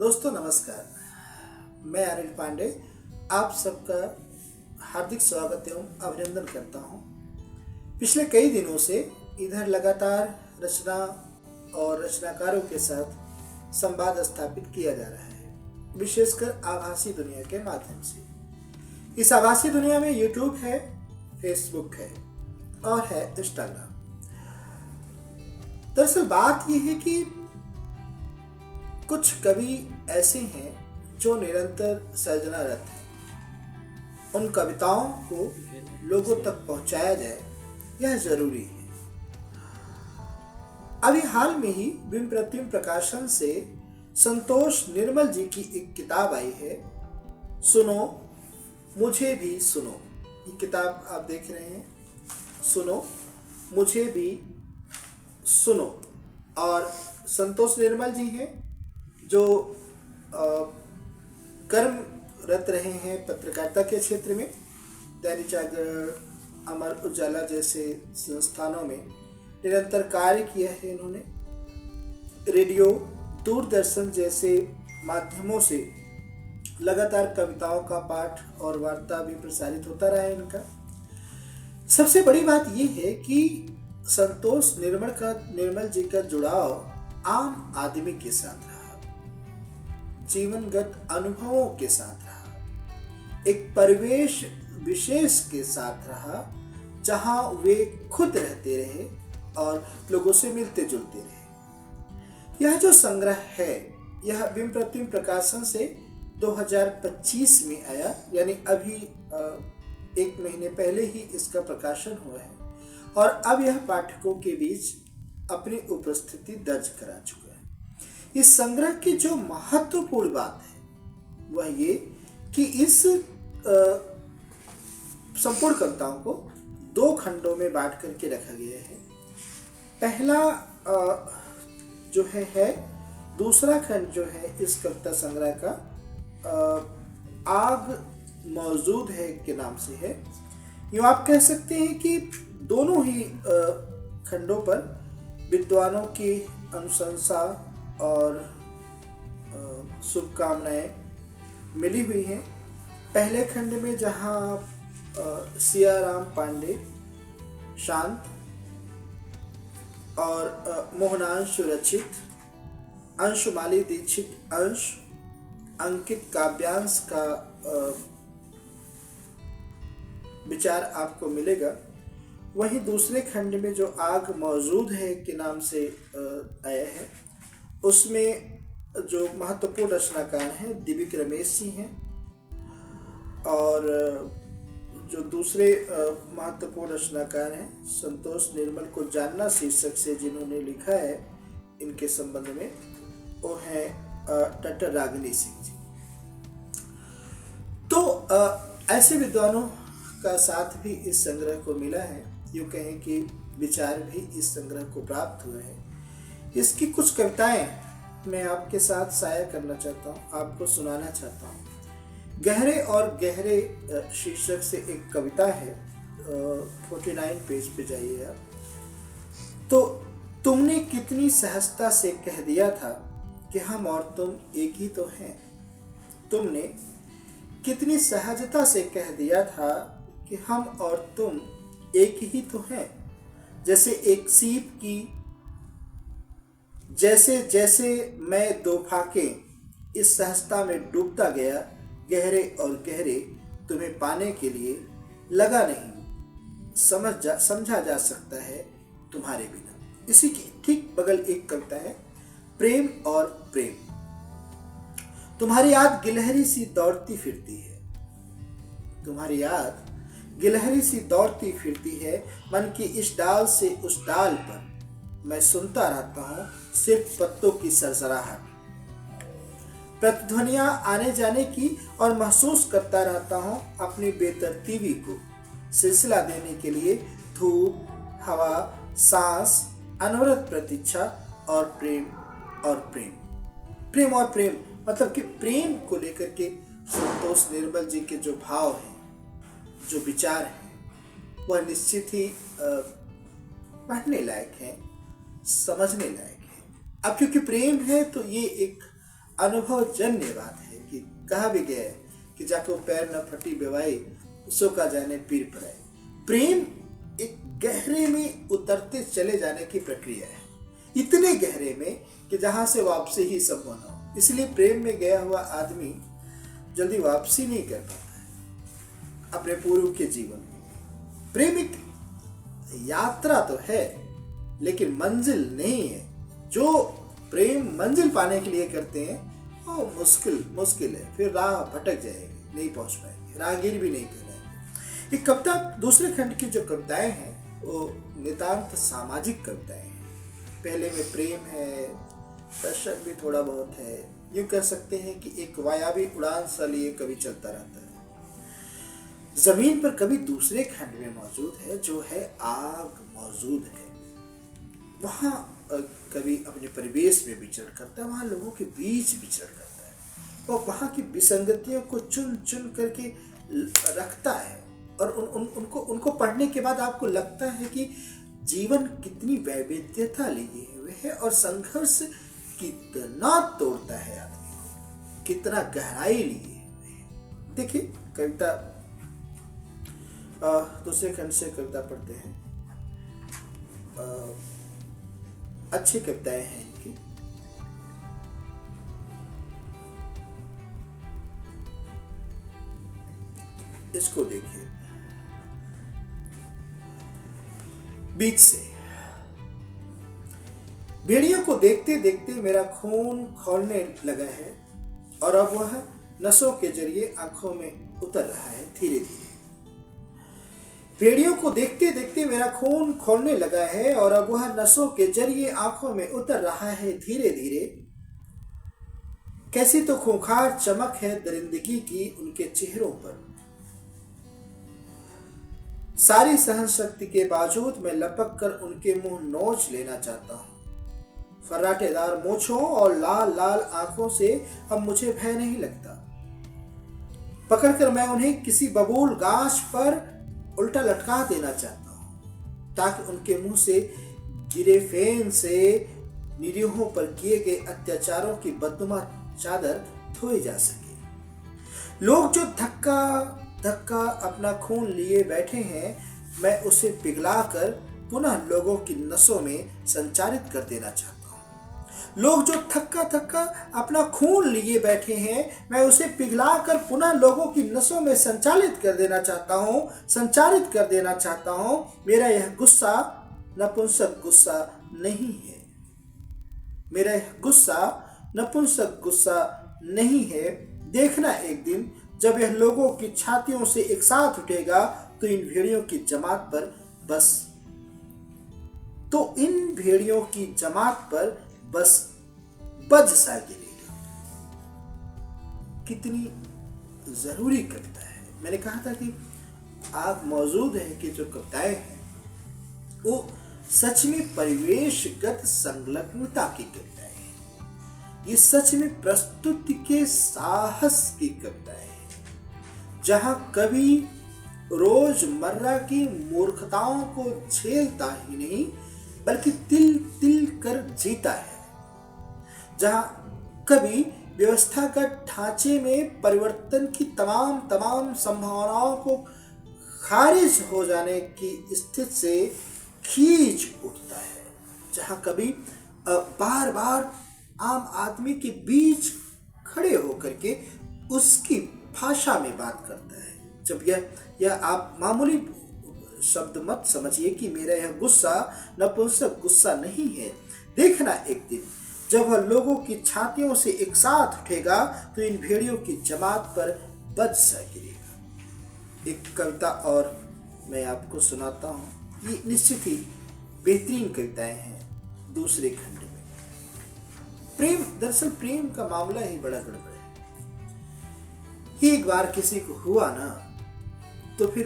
दोस्तों नमस्कार। मैं अनिल पांडे आप सबका हार्दिक स्वागत एवं अभिनंदन करता हूं। पिछले कई दिनों से इधर लगातार रचना और रचनाकारों के साथ संवाद स्थापित किया जा रहा है, विशेषकर आभासी दुनिया के माध्यम से। इस आभासी दुनिया में यूट्यूब है, फेसबुक है और है इंस्टाग्राम। दरअसल बात यह है कि कुछ कवि ऐसे हैं जो निरंतर सर्जनारत हैं। उन कविताओं को लोगों तक पहुंचाया जाए, यह जरूरी है। अभी हाल में ही बिंब प्रतिबिंब प्रकाशन से संतोष निर्मल जी की एक किताब आई है, सुनो मुझे भी सुनो। ये किताब आप देख रहे हैं, सुनो मुझे भी सुनो। और संतोष निर्मल जी हैं जो कर्मरत रहे हैं पत्रकारिता के क्षेत्र में। दैनिक जागरण, अमर उजाला जैसे संस्थानों में निरंतर कार्य किया है इन्होंने। रेडियो, दूरदर्शन जैसे माध्यमों से लगातार कविताओं का पाठ और वार्ता भी प्रसारित होता रहा है इनका। सबसे बड़ी बात यह है कि संतोष निर्मल जी का जुड़ाव आम आदमी के साथ रहा, जीवनगत अनुभवों के साथ रहा, एक परिवेश विशेष के साथ रहा जहां वे खुद रहते रहे और लोगों से मिलते जुलते रहे। यह जो संग्रह है, यह बिंब प्रतिबिंब प्रकाशन से 2025 में आया, यानी अभी एक महीने पहले ही इसका प्रकाशन हुआ है और अब यह पाठकों के बीच अपनी उपस्थिति दर्ज करा चुका है। इस संग्रह की जो महत्वपूर्ण बात है वह ये कि इस संपूर्ण कविताओं को 2 खंडों में बांट करके रखा गया है। पहला जो है दूसरा खंड जो है इस कविता संग्रह का आग मौजूद है के नाम से है। यूँ आप कह सकते हैं कि दोनों ही खंडों पर विद्वानों की अनुशंसा और शुभकामनाएं मिली हुई हैं। पहले खंड में जहां सियाराम पांडे, शांत और मोहनांशु रचित, अंशुमाली दीक्षित अंश, अंकित काव्यांश का विचार आपको मिलेगा। वहीं दूसरे खंड में जो आग मौजूद है के नाम से आया है, उसमें जो महत्वपूर्ण रचनाकार हैं दिव्य रमेश जी हैं, और जो दूसरे महत्वपूर्ण रचनाकार हैं संतोष निर्मल को जानना शीर्षक से जिन्होंने लिखा है इनके संबंध में, वो हैं डॉक्टर रागिनी सिंह जी। तो ऐसे विद्वानों का साथ भी इस संग्रह को मिला है। यूँ कहें कि विचार भी इस संग्रह को प्राप्त हुए हैं। इसकी कुछ कविताएं मैं आपके साथ साझा करना चाहता हूँ, आपको सुनाना चाहता हूँ। गहरे और गहरे शीर्षक से एक कविता है, 49 पेज पे जाइए आप। तो तुमने कितनी सहजता से कह दिया था कि हम और तुम एक ही तो हैं। तुमने कितनी सहजता से कह दिया था कि हम और तुम एक ही तो हैं। जैसे एक सीप की, जैसे जैसे मैं 2 फाके इस सहजता में डूबता गया, गहरे और गहरे तुम्हें पाने के लिए लगा नहीं समझा जा सकता है तुम्हारे बिना। इसी के ठीक बगल एक कविता है, प्रेम और प्रेम। तुम्हारी याद गिलहरी सी दौड़ती फिरती है, तुम्हारी याद गिलहरी सी दौड़ती फिरती है। मन की इस डाल से उस डाल पर मैं सुनता रहता हूँ सिर्फ पत्तों की सरसराहट, प्रतिध्वनियां आने जाने की, और महसूस करता रहता हूँ अपनी बेतरतीबी को सिलसिला देने के लिए धूप, हवा, सांस, अनवरत प्रतीक्षा और प्रेम और प्रेम। प्रेम और प्रेम मतलब कि प्रेम को लेकर के संतोष निर्मल जी के जो भाव हैं, जो विचार हैं, वह निश्चित ही पढ़ने लायक है, समझने लायक है। अब क्योंकि प्रेम है तो ये एक अनुभवजन्य बात है कि कहा भी गया है कि जाको पैर न फटी बेवाई सो का जाने पीर पड़ाई। प्रेम एक गहरे में उतरते चले जाने की प्रक्रिया है, इतने गहरे में कि जहां से वापसी ही संभव न हो। इसलिए प्रेम में गया हुआ आदमी जल्दी वापसी नहीं कर पाता है अपने पूर्व के जीवन में। प्रेम एक यात्रा तो है लेकिन मंजिल नहीं है। जो प्रेम मंजिल पाने के लिए करते हैं वो मुश्किल है, फिर राह भटक जाएगी, नहीं पहुंच पाएंगे, राहगीर भी नहीं कहलाएंगे। एक कविता, दूसरे खंड की जो कविताएं हैं वो नितांत सामाजिक कविताएं हैं। पहले में प्रेम है, दर्शक भी थोड़ा बहुत है। यूं कह सकते हैं कि एक वायवी उड़ान सा लिए कवि चलता रहता है। जमीन पर कवि दूसरे खंड में मौजूद है, जो है आग मौजूद है। वहां कवि अपने परिवेश में विचरण करता है, वहां लोगों के बीच विचरण करता है और वहां की विसंगतियों को चुन चुन करके रखता है। और उनको पढ़ने के बाद आपको लगता है कि जीवन कितनी वैविध्यता लिए हुए है और संघर्ष कितना तोड़ता है आदमी को, कितना गहराई लिए हुए है। देखिए कविता, दूसरे खंड से कविता पढ़ते हैं। अच्छी कविताएं हैं इनकी। इसको देखिए, बीच से। भेड़ियों को देखते देखते मेरा खून खौलने लगा है और अब वह नसों के जरिए आंखों में उतर रहा है धीरे धीरे। भेड़ियों को देखते देखते मेरा खून खौलने लगा है और अब वह नसों के जरिए आंखों में उतर रहा है धीरे धीरे। कैसी तो खूंखार चमक है दरिंदगी की उनके चेहरों पर। सारी सहन शक्ति के बावजूद मैं लपक कर उनके मुंह नोच लेना चाहता हूं। फर्राटेदार मूंछों और लाल लाल आंखों से अब मुझे भय नहीं लगता। पकड़कर मैं उन्हें किसी बबूल गाछ पर उल्टा लटका देना चाहता हूं ताकि उनके मुंह से गिरे फेन से निरीहों पर किए गए अत्याचारों की बदनुमा चादर धोई जा सके। लोग जो धक्का धक्का अपना खून लिए बैठे हैं, मैं उसे पिघलाकर पुनः लोगों की नसों में संचारित कर देना चाहता हूं। लोग जो थक्का थक्का अपना खून लिए बैठे हैं, मैं उसे पिघलाकर पुनः लोगों की नसों में संचारित कर देना चाहता हूं। मेरा यह गुस्सा नपुंसक गुस्सा नहीं है। मेरा यह गुस्सा नपुंसक गुस्सा नहीं है। देखना एक दिन जब यह लोगों की छातियों से एक साथ उठेगा तो इन भेड़ियों की जमात पर बस बज सा गिरेगा। कितनी जरूरी कविता है। मैंने कहा था कि आग मौजूद है कि जो कविताएं हैं वो सच में परिवेशगत संलग्नता की कविताएं हैं। ये सच में प्रस्तुति के साहस की कविताएं हैं, जहां कवि रोजमर्रा की मूर्खताओं को झेलता ही नहीं बल्कि तिल तिल कर जीता है। जहां कवि व्यवस्थागत ढांचे में परिवर्तन की तमाम संभावनाओं को खारिज हो जाने की स्थिति से खींच उठता है। जहां कवि बार बार आम आदमी के बीच खड़े होकर के उसकी भाषा में बात करता है। जब यह आप मामूली शब्द मत समझिए कि मेरा यह गुस्सा नपुंसक गुस्सा नहीं है। देखना एक दिन जब वह लोगों की छातियों से एक साथ उठेगा तो इन भेड़ियों की जमात पर बज सा गिरेगा। एक कविता और मैं आपको सुनाता हूँ। ये निश्चित ही बेहतरीन कविताएं हैं दूसरे खंड में। दरअसल प्रेम का मामला ही बड़ा गड़बड़ है। एक बार किसी को हुआ ना तो फिर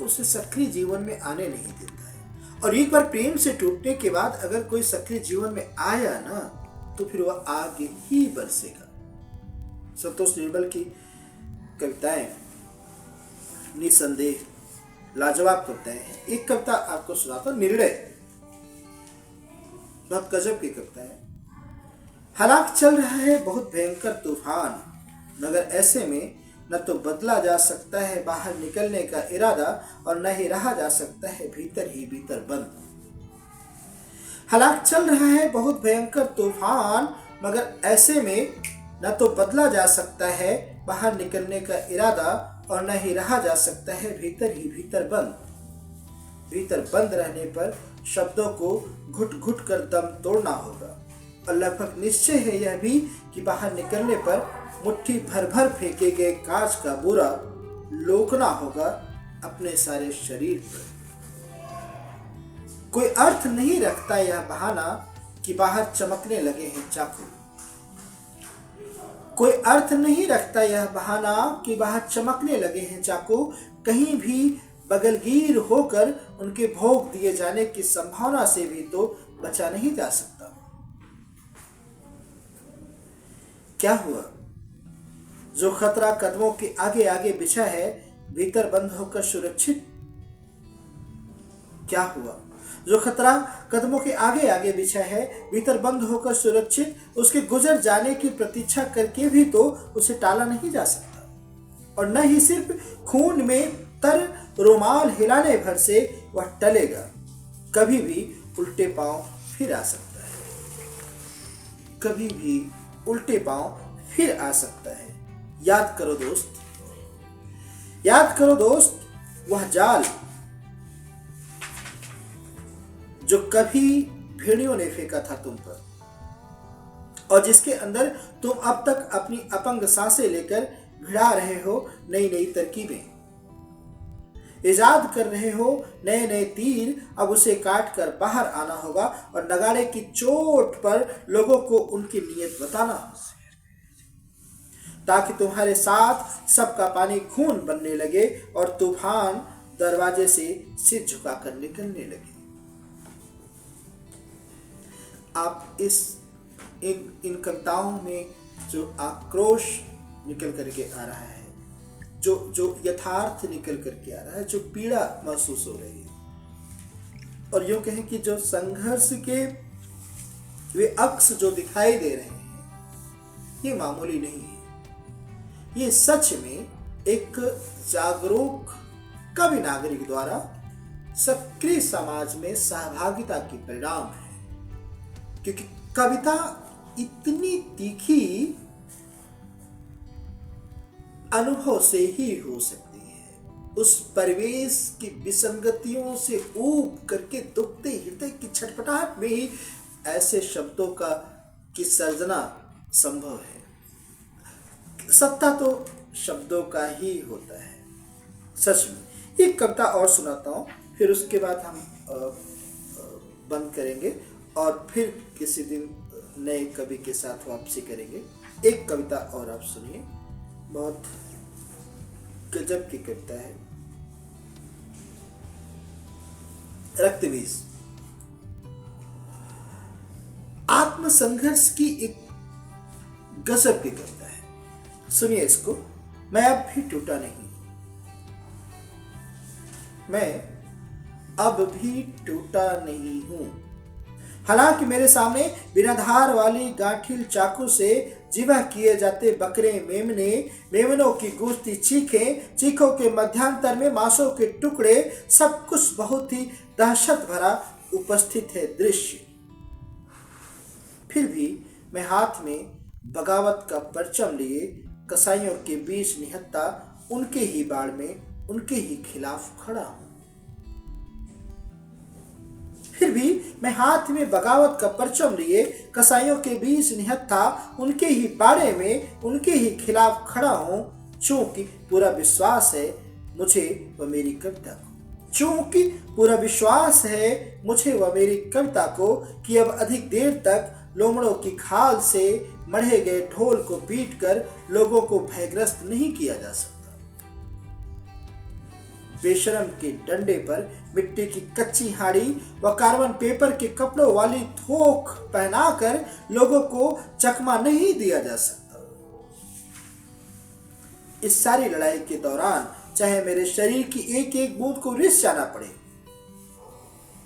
उसे सक्रिय जीवन में आने नहीं देता है। और एक बार प्रेम से टूटने के बाद अगर कोई सक्रिय जीवन में आया ना तो फिर वह आगे ही बरसेगा। संतोष निर्मल की कविताएं निसंदेह लाजवाब कविताएं हैं। एक कविता आपको सुनाता हूं, निर्णय। बहुत गजब की कविता है। हालांकि चल रहा है बहुत भयंकर तूफान, मगर ऐसे में न तो बदला जा सकता है बाहर निकलने का इरादा और न ही रहा जा सकता है भीतर ही भीतर बंद। हालांकि चल रहा है बहुत भयंकर तूफान, मगर ऐसे में न तो बदला जा सकता है बाहर निकलने का इरादा और न ही रहा जा सकता है भीतर ही भीतर बंद। भीतर बंद रहने पर शब्दों को घुट घुट कर दम तोड़ना होगा, और लगभग निश्चय है यह भी कि बाहर निकलने पर मुट्ठी भर भर फेंके गए कांच का बुरा लोकना होगा अपने सारे शरीर पर। कोई अर्थ नहीं रखता यह बहाना कि बाहर चमकने लगे हैं चाकू। कोई अर्थ नहीं रखता यह बहाना कि बाहर चमकने लगे हैं चाकू। कहीं भी बगलगीर होकर उनके भोग दिए जाने की संभावना से भी तो बचा नहीं जा सकता। क्या हुआ? जो खतरा कदमों के आगे आगे बिछा है, भीतर बंद होकर सुरक्षित। क्या हुआ? जो खतरा कदमों के आगे आगे बिछा है, भीतर बंद होकर सुरक्षित, उसके गुजर जाने की प्रतीक्षा करके भी तो उसे टाला नहीं जा सकता। और न ही सिर्फ खून में तर रुमाल हिलाने भर से वह टलेगा, कभी भी उल्टे पांव फिर आ सकता है। कभी भी उल्टे पांव फिर आ सकता है। याद करो दोस्त, याद करो दोस्त, वह जाल जो कभी भेड़ियों ने फेंका था तुम पर, और जिसके अंदर तुम अब तक अपनी अपंग सांसें लेकर भिड़ा रहे हो नई नई तरकीबें, इजाद कर रहे हो नए नए तीर। अब उसे काट कर बाहर आना होगा और नगाड़े की चोट पर लोगों को उनकी नीयत बताना हो, ताकि तुम्हारे साथ सबका पानी खून बनने लगे और तूफान दरवाजे से सिर झुकाकर निकलने लगे। आप इन कविताओं में जो आक्रोश निकल करके आ रहा है, जो यथार्थ निकल करके आ रहा है, जो पीड़ा महसूस हो रही है, और यूं कहें कि जो संघर्ष के वे अक्स जो दिखाई दे रहे हैं, ये मामूली नहीं है। ये सच में एक जागरूक कवि नागरिक द्वारा सक्रिय समाज में सहभागिता की परिणाम है। क्योंकि कविता इतनी तीखी अनुभव से ही हो सकती है। उस परिवेश की विसंगतियों से ऊब करके दुखते हृदय की छटपटाहट में ही ऐसे शब्दों की सर्जना संभव है। सत्ता तो शब्दों का ही होता है। सच में एक कविता और सुनाता हूँ, फिर उसके बाद हम बंद करेंगे और फिर किसी दिन नए कवि के साथ वापसी करेंगे। एक कविता और आप सुनिए, बहुत गजब की कविता है। रक्तबीज। आत्मसंघर्ष की एक गजब की कविता है, सुनिए इसको। मैं अब भी टूटा नहीं, मैं अब भी टूटा नहीं हूं। हालांकि मेरे सामने बिना धार वाली गांठिल चाकू से जिबा किए जाते बकरे, मेमने, मेमनों की गूंजती चीखें, चीखों के मध्यांतर में मांसों के टुकड़े, सब कुछ बहुत ही दहशत भरा उपस्थित है दृश्य। फिर भी मैं हाथ में बगावत का परचम लिए कसाईयों के बीच निहत्ता उनके ही बाड़ में उनके ही खिलाफ खड़ा हूं। फिर भी मैं हाथ में बगावत का परचम लिए कसाईयों के बीच निहत्था उनके ही बाड़े में उनके ही खिलाफ खड़ा हूं। चूंकि पूरा विश्वास है मुझे व मेरी कविता को, चूंकि पूरा विश्वास है मुझे व मेरी कविता को कि अब अधिक देर तक लोमड़ों की खाल से मढ़े गए ढोल को पीटकर लोगों को भयग्रस्त नहीं किया जा सकता। बेशरम के डंडे पर मिट्टी की कच्ची हाड़ी व कार्बन पेपर के कपड़ों वाली थोक पहनाकर लोगों को चकमा नहीं दिया जा सकता। इस सारी लड़ाई के दौरान चाहे मेरे शरीर की एक एक बूंद को रिस जाना पड़े,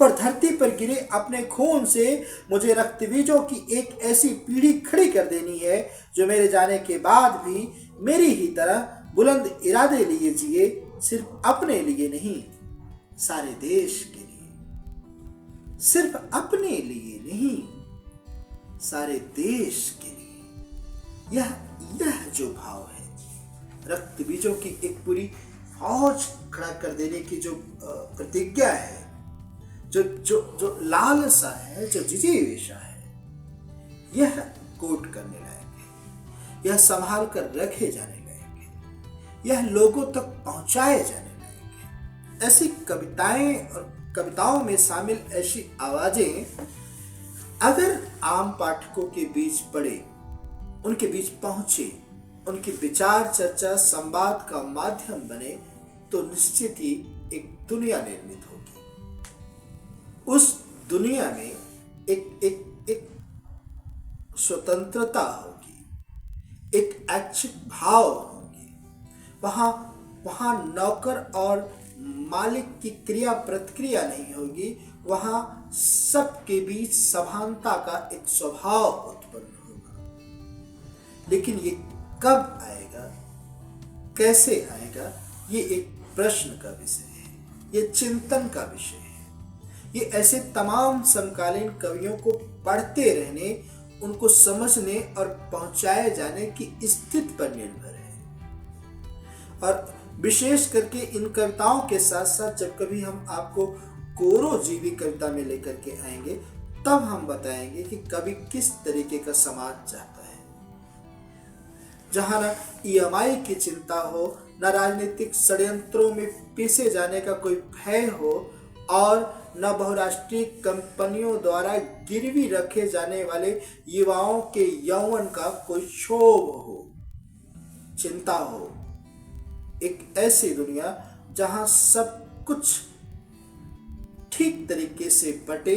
पर धरती पर गिरे अपने खून से मुझे रक्तबीजों की एक ऐसी पीढ़ी खड़ी कर देनी है जो मेरे जाने के बाद भी मेरी ही तरह बुलंद इरादे लिए जिए, सिर्फ अपने लिए नहीं, सारे देश के लिए। सिर्फ अपने लिए नहीं, सारे देश के लिए। यह जो भाव है, रक्त बीजों की एक पूरी फौज खड़ा कर देने की जो प्रतिज्ञा है, जो जो जो लालसा है, जो जिजीविषा है, यह कोट करने लायक है, यह संभाल कर रखे जाने लायक है, यह लोगों तक पहुंचाए जाने लायक है। ऐसी कविताएं और कविताओं में शामिल ऐसी आवाजें अगर आम पाठकों के बीच पड़े, उनके बीच पहुंचे, उनकी विचार चर्चा संवाद का माध्यम बने, तो निश्चित ही एक दुनिया निर्मित होगी। उस दुनिया में एक स्वतंत्रता होगी, एक ऐच्छिक भाव होगी। वहां नौकर और मालिक की क्रिया प्रतिक्रिया नहीं होगी, वहां सबके बीच समानता का एक स्वभाव उत्पन्न होगा। लेकिन ये कब आएगा, कैसे आएगा, ये एक प्रश्न का विषय है, ये चिंतन का विषय है। ये ऐसे तमाम समकालीन कवियों को पढ़ते रहने, उनको समझने और पहुंचाए जाने की स्थिति पर निर्भर है। और विशेष करके इन कविताओं के साथ साथ जब कभी हम आपको कोरो जीवी कविता में लेकर के आएंगे, तब हम बताएंगे कि कवि किस तरीके का समाज चाहता है, जहां न ईएमआई की चिंता हो, न राजनीतिक षड्यंत्रों में पीसे जाने का कोई भय हो, और न बहुराष्ट्रीय कंपनियों द्वारा गिरवी रखे जाने वाले युवाओं के यौवन का कोई क्षोभ हो, चिंता हो। एक ऐसी दुनिया जहां सब कुछ ठीक तरीके से बटे,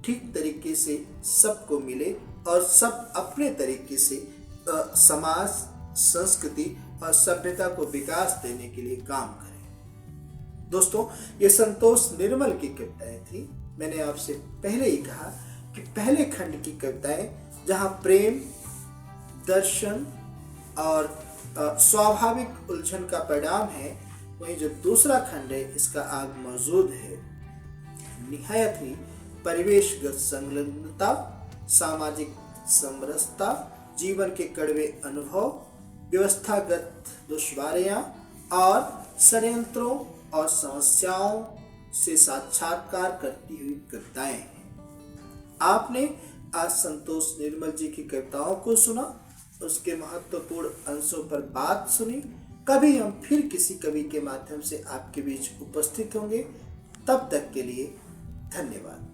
ठीक तरीके से सबको मिले और सब अपने तरीके से समाज, संस्कृति और सभ्यता को विकास देने के लिए काम करें। दोस्तों, ये संतोष निर्मल की कविताएं थी। मैंने आपसे पहले ही कहा कि पहले खंड की कविताएं जहां प्रेम, दर्शन और स्वाभाविक उलझन का परिणाम है, वहीं जो दूसरा खंड है इसका आग मौजूद है। निहायत ही परिवेशगत संलग्नता, सामाजिक समरसता, जीवन के कड़वे अनुभव, व्यवस्थागत दुश्वारियां और षड्यंत्रों और समस्याओं से साक्षात्कार करती हुई कविताएं हैं। आपने आज संतोष निर्मल जी की कविताओं को सुना, उसके महत्वपूर्ण अंशों पर बात सुनी। कभी हम फिर किसी कवि के माध्यम से आपके बीच उपस्थित होंगे। तब तक के लिए धन्यवाद।